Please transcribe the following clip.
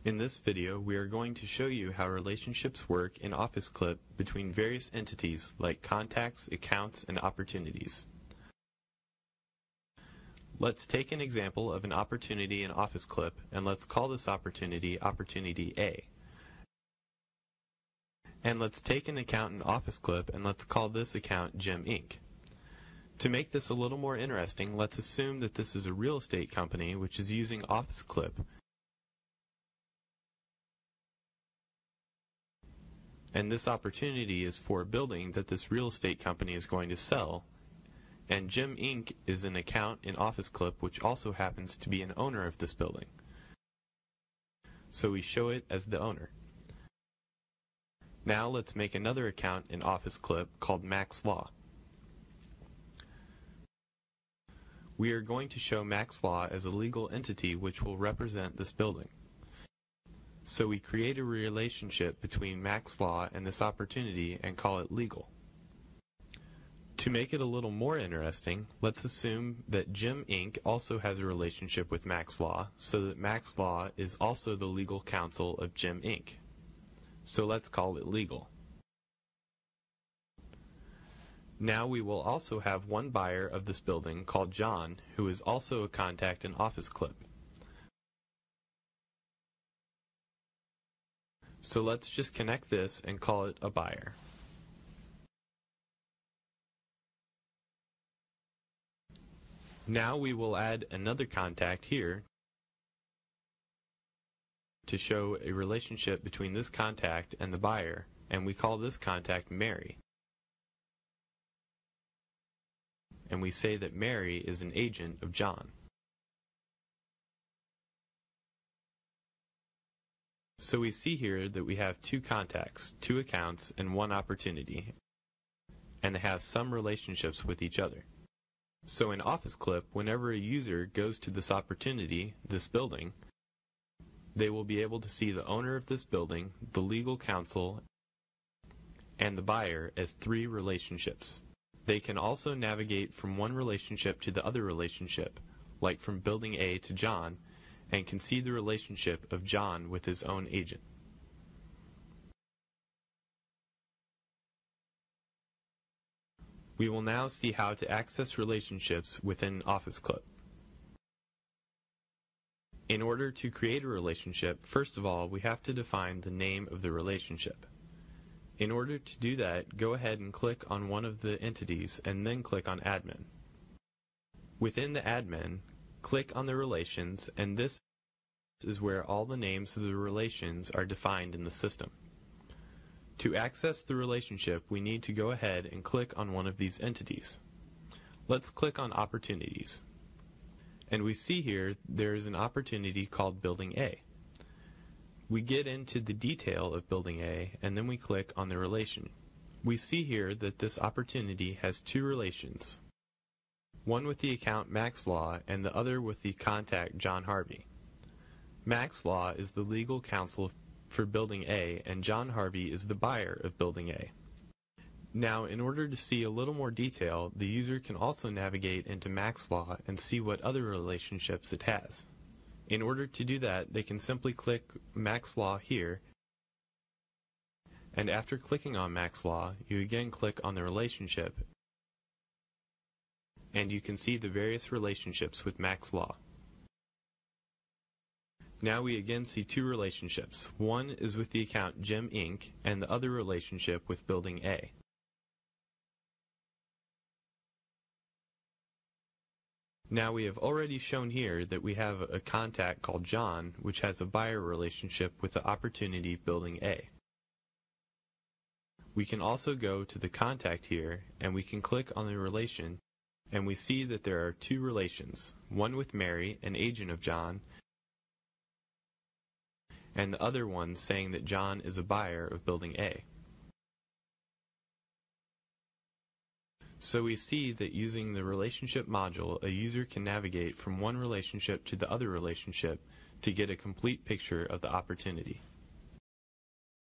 In this video, we are going to show you how relationships work in OfficeClip between various entities like contacts, accounts, and opportunities. Let's take an example of an opportunity in OfficeClip, and let's call this opportunity Opportunity A. And let's take an account in OfficeClip, and let's call this account Jim Inc. To make this a little more interesting, let's assume that this is a real estate company which is using OfficeClip. And this opportunity is for a building that this real estate company is going to sell. And Jim Inc. is an account in OfficeClip which also happens to be an owner of this building. So we show it as the owner. Now let's make another account in OfficeClip called Max Law. We are going to show Max Law as a legal entity which will represent this building. So we create a relationship between Max Law and this opportunity and call it legal. To make it a little more interesting, let's assume that Jim Inc. also has a relationship with Max Law, so that Max Law is also the legal counsel of Jim Inc. So let's call it legal. Now we will also have one buyer of this building called John, who is also a contact in OfficeClip. So let's just connect this and call it a buyer. Now we will add another contact here to show a relationship between this contact and the buyer, and we call this contact Mary. And we say that Mary is an agent of John. So we see here that we have two contacts, two accounts, and one opportunity, and they have some relationships with each other. So in OfficeClip, whenever a user goes to this opportunity, this building, they will be able to see the owner of this building, the legal counsel, and the buyer as three relationships. They can also navigate from one relationship to the other relationship, like from building A to John, and can see the relationship of John with his own agent. We will now see how to access relationships within OfficeClip. In order to create a relationship, first of all, we have to define the name of the relationship. In order to do that, go ahead and click on one of the entities and then click on Admin. Within the Admin, click on the relations, and this is where all the names of the relations are defined in the system. To access the relationship, we need to go ahead and click on one of these entities. Let's click on Opportunities. And we see here there is an opportunity called Building A. We get into the detail of Building A, and then we click on the relation. We see here that this opportunity has two relations, one with the account Max Law and the other with the contact John Harvey. Max Law is the legal counsel for Building A, and John Harvey is the buyer of Building A. Now, in order to see a little more detail, the user can also navigate into Max Law and see what other relationships it has. In order to do that, they can simply click Max Law here, and after clicking on Max Law, you again click on the relationship, and you can see the various relationships with Max Law. Now we again see two relationships. One is with the account Jim Inc. and the other relationship with Building A. Now we have already shown here that we have a contact called John, which has a buyer relationship with the opportunity Building A. We can also go to the contact here, and we can click on the relation, and we see that there are two relations, one with Mary, an agent of John, and the other one saying that John is a buyer of Building A. So we see that using the relationship module, a user can navigate from one relationship to the other relationship to get a complete picture of the opportunity.